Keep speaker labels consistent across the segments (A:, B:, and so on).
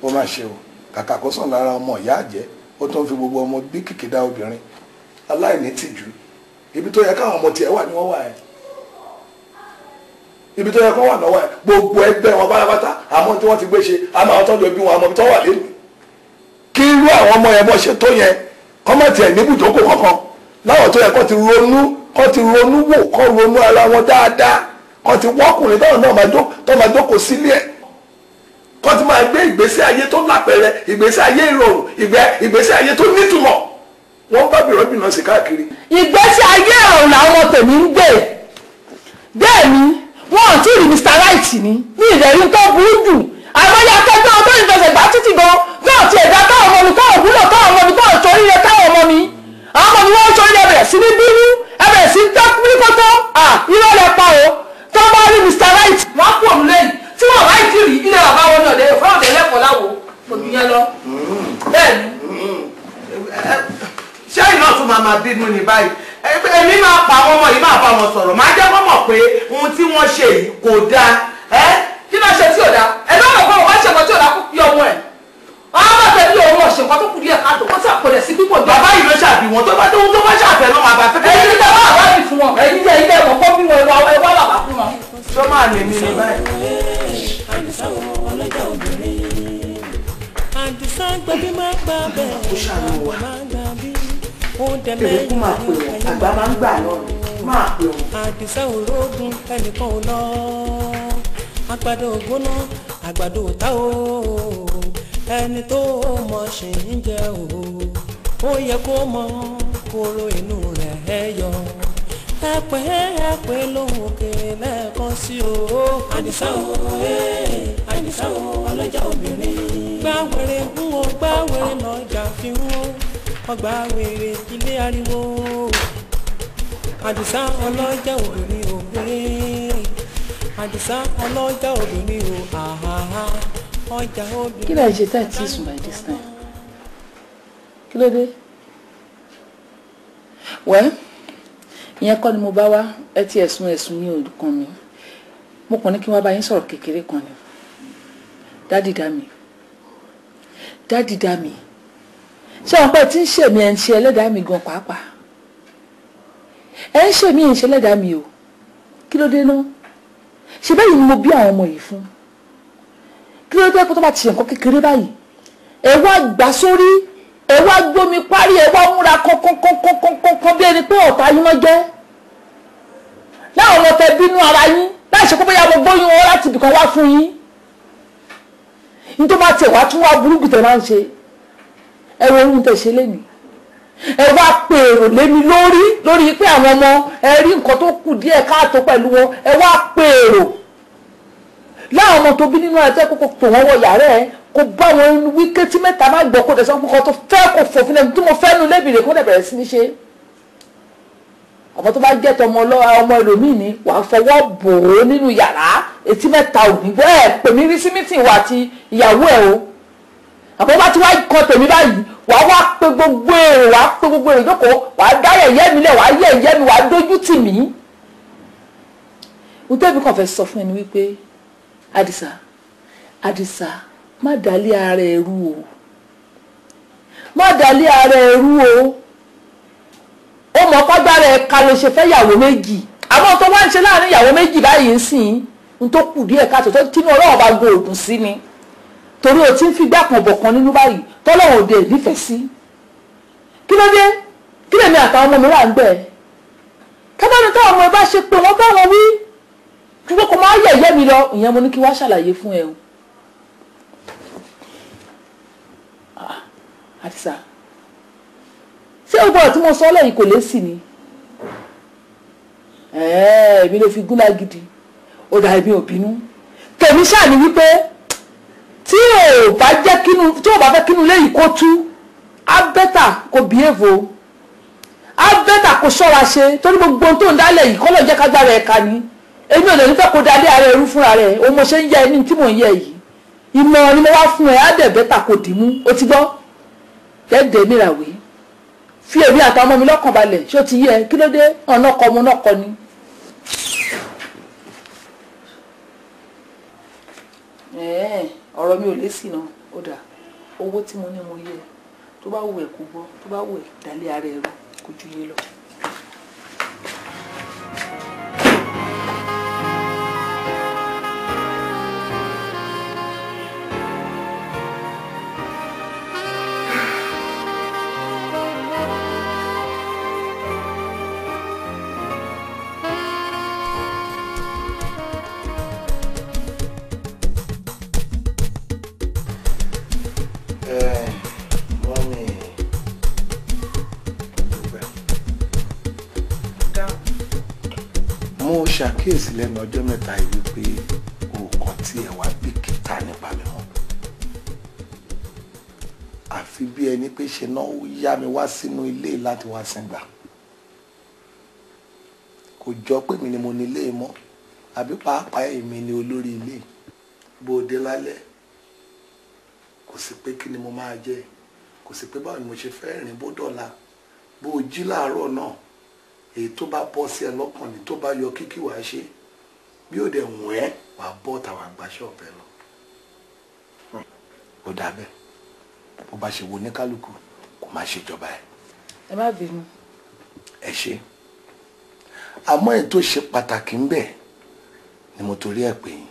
A: ó má ṣe o kàkà kó sàn lára ọmọ ìyá àjẹ́ ó tó ń fi gbogbo ọmọ bí kìkìdá obìnrin aláìní tìjú ibi tó yẹ káwọn ọmọ tiẹ̀ wà ní wọ́n wà ẹ̀ ibi tó yẹ kó wà lọ́wọ́ ẹ̀ gbogbo ẹgbẹ́ wọn pátápátá àmọ́ tí wọ́n ti gbé ṣe àmọ́ àwọn tọ́jú ẹbí wọn àmọ́ tó wà lẹ́nu kí irú àwọn ọmọ yẹn bọ́ ṣe tó yẹn kọ́mọ̀tì ẹ̀ níbùdókò kankan láwọn tó yẹ kó ti ronú wò kó ronú ara wọn dáadáa kó ti wọ́kùnrin táwọn náà tó máa jókòó sílé ẹ̀ kó ti máa gbé ìgbésí ayé tó lápẹẹrẹ ìgbésí ayé ìrọ̀rùn ìgbésí ayé tó nítumọ̀ wọ́n bá bìrọ̀ bìnà sí káàkiri. ìgbésí ayé ìrọ̀rùn làwọn ọmọ tèmi ń gbé bẹ́ẹ̀ ni wọn ò tí ì rí Mr. Right ní ìrẹ̀rí tó burú jù àmọ́yá akẹ́kọ̀ọ́ tó ń fẹsẹ̀ gbá títì gan náà ti ẹ̀dá táwọn ọmọ mi táwọn òwúlò táwọn ọmọ mi táwọn torí rẹ táwọn ọmọ mi àwọn ọmọ mi wọ́n torí rẹ bẹ̀rẹ̀ sí ní bínú ẹ bẹ̀rẹ̀ sí ní tẹ́kùn kọ́tọ́ irọ́ rẹ pa o tó bá rí Mr. Right wọ́n kú òun lẹ́yìn tí wọ́n bá ìtì rí ilé bàbá wọn náà lẹ́yìn fún ọ̀dẹ̀ lẹ́kọ̀ọ́ láwo òbí yẹn lọ bẹ́ẹ̀ ni.
B: ṣé iná tún máa bínú ní báyìí èmi máa pa àwọn ọmọ yìí máa bá wọn sọ̀rọ̀ máa jẹ́ kó mọ̀ pé ohun tí wọ́n ṣe yìí kò dáa.
C: kí ló ṣe tí ò dáa ẹ bá wọ̀ pé wọ́n ṣe nǹkan tí ò dáa kó fi ọmọ ẹ̀ wọ́n bá tẹ̀lé òun ọ̀ṣẹ̀ nǹkan tó kù díẹ̀ káàtó kó sàpọ̀lẹ̀ sí pípọ̀ jù.
B: bàbá yìí ló ṣàbí wọn tó bá ṣàfẹ́ náà máa bá fẹ́.
C: ẹ̀yin tẹ wá àbá mi fún wọn ẹ̀yin tẹ ilé ẹ̀kọ́ kọ́ bí wọn ẹ wá bàbá fún wọn.
B: tó máa lè mí ní báyìí.
D: àdìsá gbẹbí máa gbà bẹ́ẹ̀ máa gbà bí ó dẹ̀mẹ́
B: èmi kú máa pè wọ́n àgbà máa ń gbà lọ́rùn máa pè wọ́n.
D: àdìsá òrógùn ẹnìkan ò lọ àgbàdo ògbóná àgbàdo òtá o ẹni tó mọ̀ ṣì ń jẹ o ó yẹ kó mọ kóró inú rẹ̀ ẹ yọ ẹ̀pẹ́ lóhùn òkè lẹ́ẹ̀kan sí o. àdìsá o ọlọ́jà obìnrin gbàwèrè ń wo gbàwèrè lọ́jà fi ń wo ọgbà wèrè ilé ariwo àdìsá ọlọ́jà obìnrin ò gbé àdìsá ọlọ́jà obìnrin ò àhàhà ọjà obìnrin.
E: kí ló ń ṣe tá àti sùn by this time kí ló dé wẹ́ẹ́ ìyẹn kọ́ ni mo bá wá ẹ ti ẹ̀sùn ní olùkan mi mo kàn ní kí wọ́n bá yín sọ̀rọ̀ kékeré kan ni dádì dá mi ṣé àwọn pẹ́ tí ń ṣe mi ẹ̀ ń ṣe ẹlẹ́dàá mi gan pàápàá ẹ̀ ń ṣe mi ẹ̀ ń ṣe ẹlẹ́dàá mi o kí ló dé náà ṣe bẹ́ẹ̀ ni mo bí àwọn ọmọ yìí fún kí ló dé kó tó bá ti ṣe nǹkan kékeré báyìí ẹ wá gbà sórí ẹ wá gbómi parí ẹ wá múra kọ́kọ́kọ́kọ́kọ́ bí ẹni pé ọ̀tá yín mọ́ jẹ́ láwọn ọmọ tẹ bínú ara yín láì ṣe kó bóyá mo gbóyún wọn láti ibìkan wá fún yín ní tó bá tẹ̀ wá tún wá burúkú tẹ̀ máa ń ṣe ẹ wo ohun tẹ̀ ṣe lénìí ẹ wá pèrò lémi lórí pé àwọn ọmọ ẹ rí nǹkan tó kù díẹ̀ káàtó pẹ̀lú wọn ẹ wá pèrò láwọn ọmọ tó bí nínú ẹ tẹ́ kókó pò wọ́n wọ yàrá ẹ kò bá wọn wí kétí mẹ́ta má gbọ́ kó dẹ̀sán kókó tó fẹ́ kó fòfin ẹni tí mo fẹ́ nu lébìrì kó dẹ̀ bẹ̀rẹ̀ sí ní ṣe àmọ́ tó bá jẹ́ tọmọ ọmọ ẹlòmíì ni wàá fọwọ́ bò ó nínú yàrá etí mẹ́ta ò ní bẹ́ẹ̀ pè mí rí sí mítìn wa àti ìyàwó ẹ̀ o àmọ́ bá ti wá kan tèmi báyìí wàá wá pé gbogbo èrò jókòó wàá dá yẹ̀yẹ́ mi lẹ̀ wàá yẹ̀yẹ́ mi wàá dójú tì mí. ntẹ́bi kan fẹ́ sọ fún ẹni wípé Àdìsá má dálé ara ẹ rú o má dálé ara ẹ rú o ó mọ pàgbára ẹ ká ló ṣe fẹ́ ìyàwó méjì àmọ́ tó wá ń ṣe láàrin ìyàwó méjì báyìí ń sìn ń tó kù díẹ̀ káàtó tó tínú ọlọ́run bá gbọ́ òdùn sí ni torí o ti ń fi gbà kan bọ̀ kan nínú báyìí tọ́lọ́run òde nífẹ̀ẹ́ sí kí ló dé kí lèmi àtàwọn ọmọ mi wà ń gbẹ kábàánù táwọn ọmọ ẹ bá ṣe pé wọ́n bá wọn wí kí wọ́n kò máa yẹ̀yẹ́ mi lọ ìyẹn mo ní kí wá ṣàlàyé fún ẹ o. Àdìsá ṣé o gbọ́dọ̀ tí mo sọ lẹ́yìn kò lè sí ni èmi ló fi gúnlá gidi ó dà èmi ò bínú tèmi ṣáà ní wípé tí o bá fẹ́ kínú lẹ́yìn kó tú á bẹ́tà kó bíèvò á bẹ́tà kó ṣọ́ra ṣe torí gbogbo ohun tó ń dálẹ̀ yìí kọ́ ló jẹ́ kágbára ẹ̀ka ni èmi ò lè ní fẹ́ kó dalé ara ẹrú fúnra rẹ̀ o mo ṣe ń yẹ ẹni tí mò ń yẹ yìí ìmọ̀ ni mo wá fún ẹ á dẹ̀ bẹ́tà kó dì mú o ti gbọ́ dẹ́ẹ̀dẹ́ mìràwé fi èmi àtàwọn ọmọ mi lọ́kàn balẹ̀ ṣé o ti yẹ kí ló dé ọ̀nà ọkọ ọmọ náà kọ ni. ọ̀rọ̀ mi ò lé sí náà ó dà owó tí mo ní mo yẹ tó bá wù ẹ́ kó gbọ́ tó bá wù ẹ́ dálé ara ẹ rú kó ju yé lọ.
A: mo ṣàkíyèsí lẹ́nu ọjọ́ mẹ́ta yìí wípé òòkan tí ẹ wá bìkítà nípa mi mọ́ àfi bí ẹni pé ṣe náà ó yá mi wá sínú ilé láti wá sìngbà kò jọ pé mi ni mo ní ilé mọ́ àbí pàápàá èmi ni olórí ilé bó o dé lálẹ́ kò sí pé kí ni mo máa jẹ kò sí pé báwo ni mo ṣe fẹ́ rìn bó dọ̀la bó o jí láàárọ̀ náà èyí tó bá bọ́ sí ẹ lọ́kàn ni tó bá yọ kíkí wàá ṣe bí ó dẹ̀ wọ̀n ẹ́ wàá bọ́ tàwa àgbàṣẹ́ ọ̀bẹ lọ. ó dà bẹ́ẹ̀ bó bá ṣe wo ní kálukú kò má ṣèjọba ẹ̀.
E: ẹ má bínú.
A: ẹ ṣe àmọ́ èyí tó ṣe pàtàkì ń bẹ ni mo torí ẹ̀ pè yín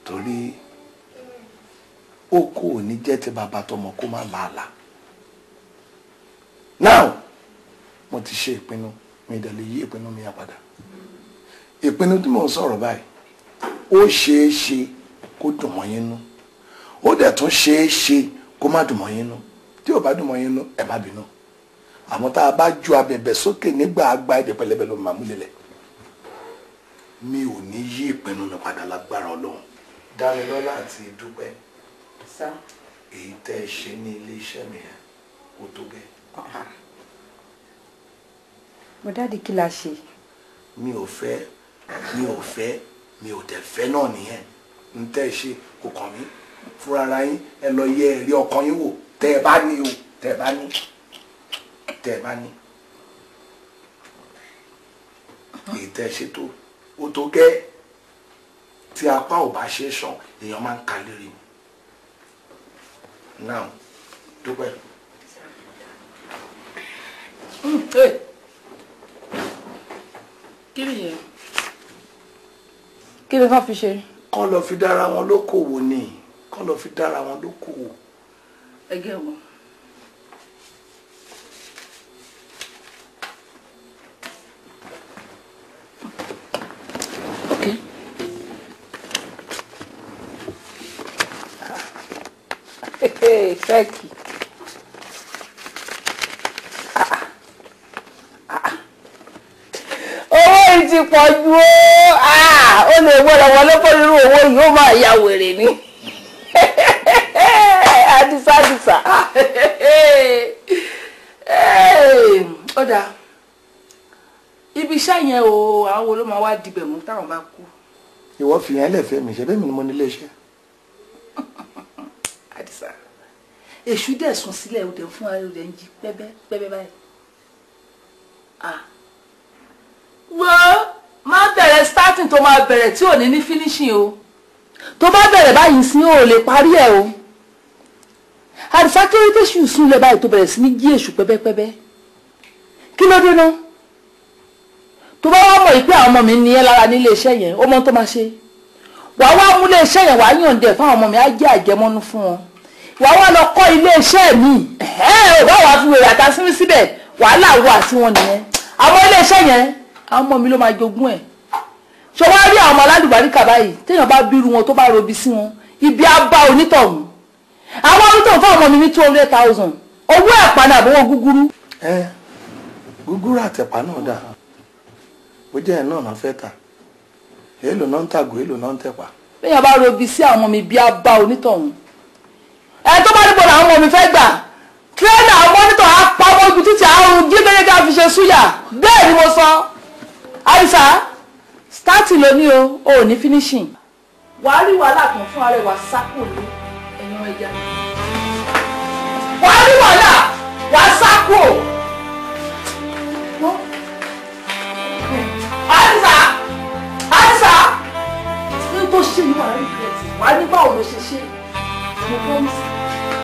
A: torí ó kò ní jẹ́ ti bàbá tọmọ kó má làálàá. now mo ti ṣe ìpinnu mi dẹ̀ lè yí ìpinnu mi padà ìpinnu tí mò ń sọ̀rọ̀ báyìí ó ṣeé ṣe kó dùn mọ́ yín nú ó dẹ̀ tún ṣeé ṣe kó má dùn mọ́ yín nú tí ò bá dùn mọ́ yín nú ẹ má bínú àmọ́ tá a bá ju abẹ̀bẹ̀ sókè nígbà àgbà èdè pẹlẹbẹ ló máa mú lélẹ̀ mi ò ní yí ìpinnu mi padà lágbára Ọlọ́run Dámilọ́lá àti Dúpẹ́ èyí tẹ́ ẹ ṣe ní ilé iṣẹ́ mi yẹn ó tó bẹ́ẹ̀.
E: mo dáàdi kí la ṣe.
A: mi ò fẹ́ mi ò dẹ̀ fẹ́ náà nìyẹn n tẹ́ ẹ ṣe kò kàn mí fúnra ara yín ẹ lọ yẹ ẹ̀rí ọkàn yín wò tẹ́ ẹ bá ní o tẹ́ ẹ bá ní èyí tẹ́ ẹ ṣe tó ó tó gẹ́ tí apá ò bá ṣe é sàn èèyàn máa ń ka lérí mi now Dúpẹ́.
E: kí ni yẹn kí ni kán fi ṣe.
A: kán lọ fi dára wọn lókòwò ni kán lọ fi dára wọn lókòwò.
E: ẹgẹ wọn. okay. fẹ́ẹ̀kì. owó yìí ti pọ̀ ju ó lè gbọ́dọ̀ wọlé pọ̀ nínú owó yìí ó máa ya wèrè ni àdìsá ó dáa ibi iṣẹ́ yẹn o àwọn wo ló máa wá dibẹ̀ mú táwọn bá kú.
A: ìwọ fi yẹn lẹ́fẹ̀ẹ́ mi ṣe bẹ́ẹ̀ mi ni mo ní ilé iṣẹ́.
E: àdìsá èṣù dẹ̀ sùn sílẹ̀ ó dẹ̀ fún ara rẹ̀ ń jí pẹ́pẹ́ báyìí. wọ́n máa bẹ̀rẹ̀ starting tó máa bẹ̀rẹ̀ tí ò ní finishing o tó bá bẹ̀rẹ̀ báyìí sí ò lè parí ẹ̀ o àdìsá kéré tẹ̀sù sùn lẹ̀ báyìí tó bẹ̀rẹ̀ sí ní jí èṣù pẹ́pẹ́pẹ́pẹ́ kí ló dé náà tó bá wá mọ̀ pé àwọn ọmọ mi ní ẹ́ lára nílé iṣẹ́ yẹn ó mọ tó máa ṣe wàá wá mú ilé iṣẹ́ yẹn wàá yànjẹ fáwọn ọmọ mi á jẹ́ àjẹmọ́nú fún wọn wàá wá lọ kọ́ ilé iṣẹ́ mi wàá wàá fi wèrè àtàsírí síbẹ̀ wàhálà wọ àti wọn nìyẹn àwọn ilé iṣẹ́ yẹn àwọn ọmọ mi ló máa jogún ẹ̀ ṣé wàá rí àwọn ọmọ aládùbáríkà báyìí téèyàn bá bírú wọn tó bá robi sí wọn ibi á bá onítọ̀hún àwọn onítọ̀hún fún ọmọ mi ní 200,000 owó ẹ̀pà náà àbówó gúgúrú.
A: gúgúrú àtẹ̀pà náà dà bó jẹ́ ẹ̀ náà náà fẹ́ tà èèlò náà ń tàgò èèlò náà ń tẹ̀pà.
E: béèyàn bá robi sí àwọn ọmọ mi bí á bá onítọ̀hún ẹ tó bá níbo làwọn ọmọ mi fẹ́ gbà tírẹ́nà àwọn mọ́nítọ̀ á pa ọmọ ojú títí àrùn jíbẹ́rẹ́ ká fi ṣe súyà bẹ́ẹ̀ ni mo sọ àìsà starting ló ní o ò ní finishing. wàá rí wàhálà kan fún ara ẹ̀ wàá sápò ní ẹ̀yàn ẹja wàá rí wàhálà wàá sápò. àìsà ní tó ṣe ní wàá rí ìrẹsì wàá ní báwo ló ṣe ṣe mo promise.